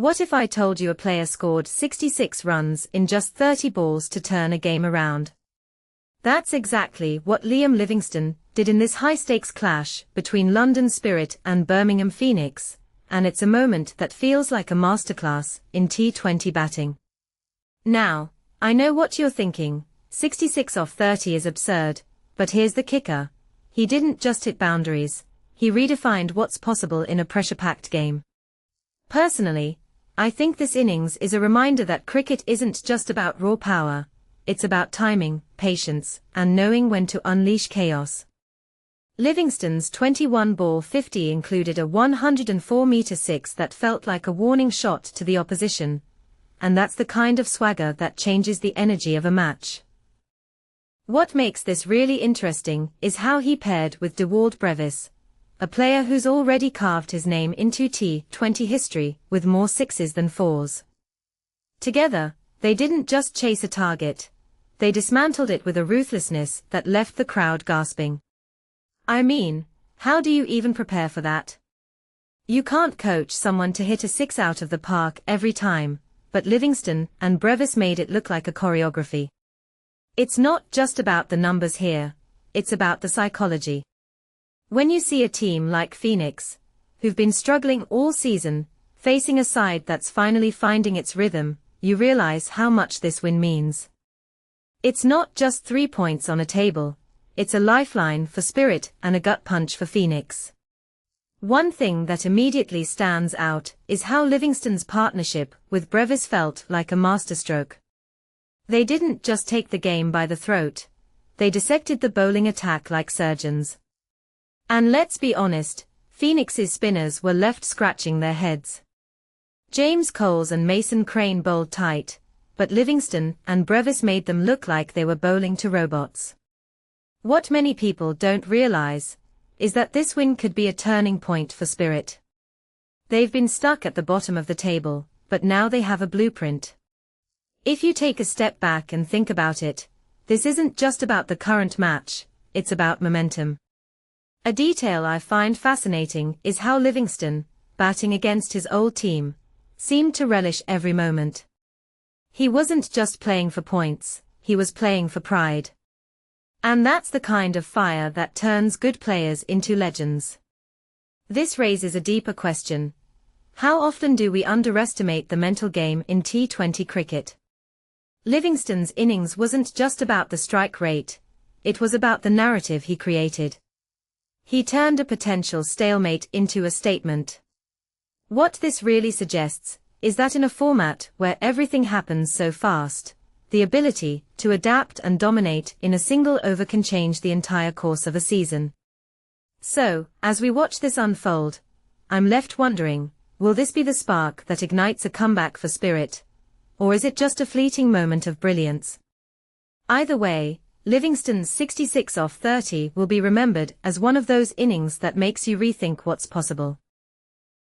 What if I told you a player scored 66 runs in just 30 balls to turn a game around? That's exactly what Liam Livingstone did in this high-stakes clash between London Spirit and Birmingham Phoenix, and it's a moment that feels like a masterclass in T20 batting. Now, I know what you're thinking, 66 off 30 is absurd, but here's the kicker. He didn't just hit boundaries, he redefined what's possible in a pressure-packed game. Personally, I think this innings is a reminder that cricket isn't just about raw power, it's about timing, patience, and knowing when to unleash chaos. Livingstone's 21-ball 50 included a 104-meter six that felt like a warning shot to the opposition, and that's the kind of swagger that changes the energy of a match. What makes this really interesting is how he paired with Dewald Brevis, a player who's already carved his name into T20 history with more sixes than fours. Together, they didn't just chase a target, they dismantled it with a ruthlessness that left the crowd gasping. I mean, how do you even prepare for that? You can't coach someone to hit a six out of the park every time, but Livingstone and Brevis made it look like a choreography. It's not just about the numbers here, it's about the psychology. When you see a team like Phoenix, who've been struggling all season, facing a side that's finally finding its rhythm, you realize how much this win means. It's not just 3 points on a table, it's a lifeline for Spirit and a gut punch for Phoenix. One thing that immediately stands out is how Livingstone's partnership with Brevis felt like a masterstroke. They didn't just take the game by the throat, they dissected the bowling attack like surgeons. And let's be honest, Phoenix's spinners were left scratching their heads. James Coles and Mason Crane bowled tight, but Livingstone and Brevis made them look like they were bowling to robots. What many people don't realize is that this win could be a turning point for Spirit. They've been stuck at the bottom of the table, but now they have a blueprint. If you take a step back and think about it, this isn't just about the current match, it's about momentum. A detail I find fascinating is how Livingstone, batting against his old team, seemed to relish every moment. He wasn't just playing for points, he was playing for pride. And that's the kind of fire that turns good players into legends. This raises a deeper question. How often do we underestimate the mental game in T20 cricket? Livingstone's innings wasn't just about the strike rate, it was about the narrative he created. He turned a potential stalemate into a statement. What this really suggests is that in a format where everything happens so fast, the ability to adapt and dominate in a single over can change the entire course of a season. So, as we watch this unfold, I'm left wondering, will this be the spark that ignites a comeback for Spirit? Or is it just a fleeting moment of brilliance? Either way, Livingstone's 66 off 30 will be remembered as one of those innings that makes you rethink what's possible.